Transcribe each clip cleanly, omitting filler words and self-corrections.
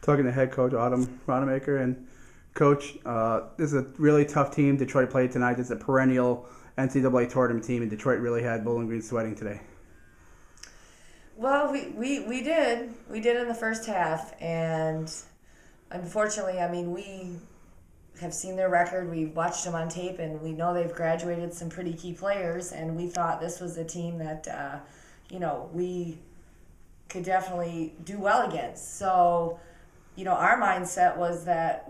Talking to head coach Autumn Rademacher. And coach, this is a really tough team Detroit played tonight. This is a perennial NCAA tournament team, and Detroit really had Bowling Green sweating today. Well, we did. We did in the first half, and unfortunately, I mean, we have seen their record. We've watched them on tape, and we know they've graduated some pretty key players, and we thought this was a team that, we could definitely do well against. So, our mindset was that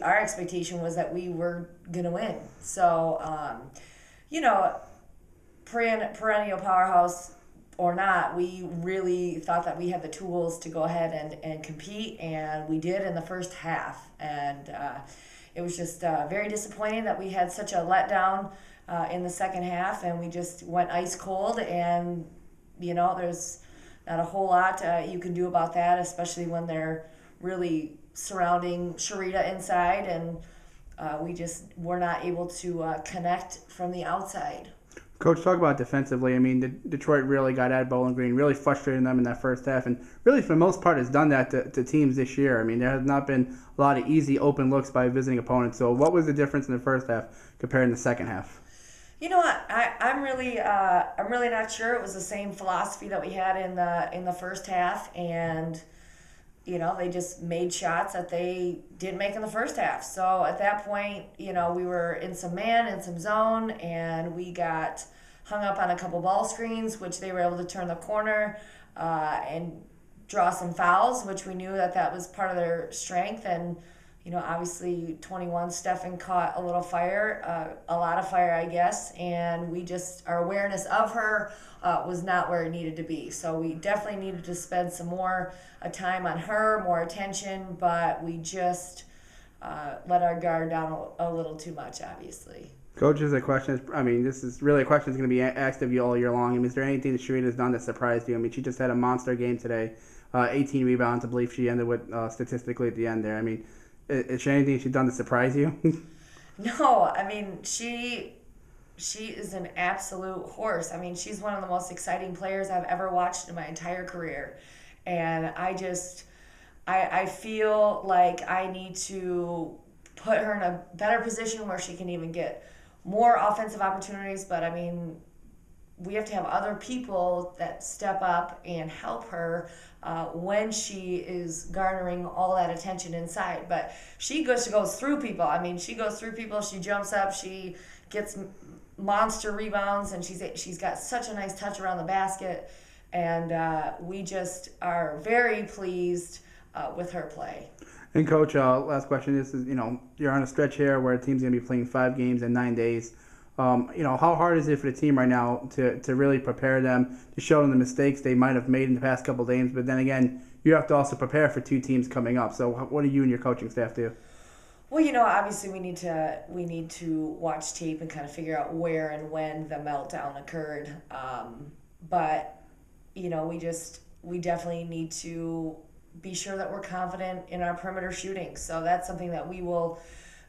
our expectation was that we were going to win. So, perennial powerhouse or not, we really thought that we had the tools to go ahead and compete, and we did in the first half. And it was just very disappointing that we had such a letdown in the second half, and we just went ice cold. And there's not a whole lot you can do about that, especially when they're really surrounding Sharita inside, and we just were not able to connect from the outside. Coach, talk about defensively. I mean, Detroit really got at Bowling Green, really frustrating them in that first half, and really, for the most part, has done that to teams this year. I mean, there has not been a lot of easy, open looks by visiting opponents. So what was the difference in the first half compared to the second half? You know what? I'm really not sure. It was the same philosophy that we had in the first half, and they just made shots that they didn't make in the first half. So at that point, we were in some man and some zone, and we got hung up on a couple ball screens, which they were able to turn the corner and draw some fouls, which we knew that was part of their strength. And obviously 21 Stefan caught a little fire, a lot of fire, I guess, and our awareness of her was not where it needed to be. So we definitely needed to spend some more time on her, more attention, but we just let our guard down a little too much, obviously. Coach, this is a question. I mean, this is really a question that's going to be asked of you all year long. I mean, is there anything that Sharita has done that surprised you? I mean, she just had a monster game today, 18 rebounds, I believe she ended with statistically at the end there. I mean, is there anything she's done to surprise you? No, I mean, she is an absolute horse. I mean, she's one of the most exciting players I've ever watched in my entire career. And I feel like I need to put her in a better position where she can even get more offensive opportunities. But, I mean, we have to have other people that step up and help her when she is garnering all that attention inside. But she goes through people. I mean, she goes through people. She jumps up. She gets monster rebounds, and she's got such a nice touch around the basket. And we just are very pleased with her play. And Coach, last question. This is, you're on a stretch here where the team's going to be playing 5 games in 9 days. How hard is it for the team right now to really prepare them, to show them the mistakes they might have made in the past couple of games? But then again, you have to also prepare for 2 teams coming up. So what do you and your coaching staff do? Well, obviously we need to watch tape and kind of figure out where and when the meltdown occurred. But we definitely need to be sure that we're confident in our perimeter shooting. So that's something that we will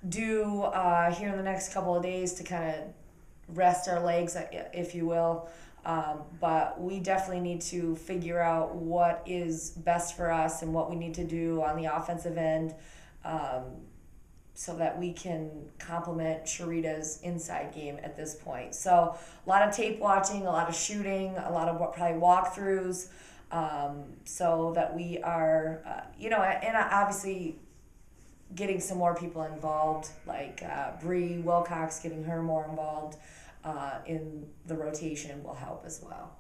do here in the next couple of days to kind of rest our legs, if you will. But we definitely need to figure out what is best for us and what we need to do on the offensive end so that we can complement Sharita's inside game at this point. So a lot of tape watching, a lot of shooting, a lot of probably walkthroughs so that we are, and obviously getting some more people involved, like Bree Wilcox, getting her more involved in the rotation will help as well.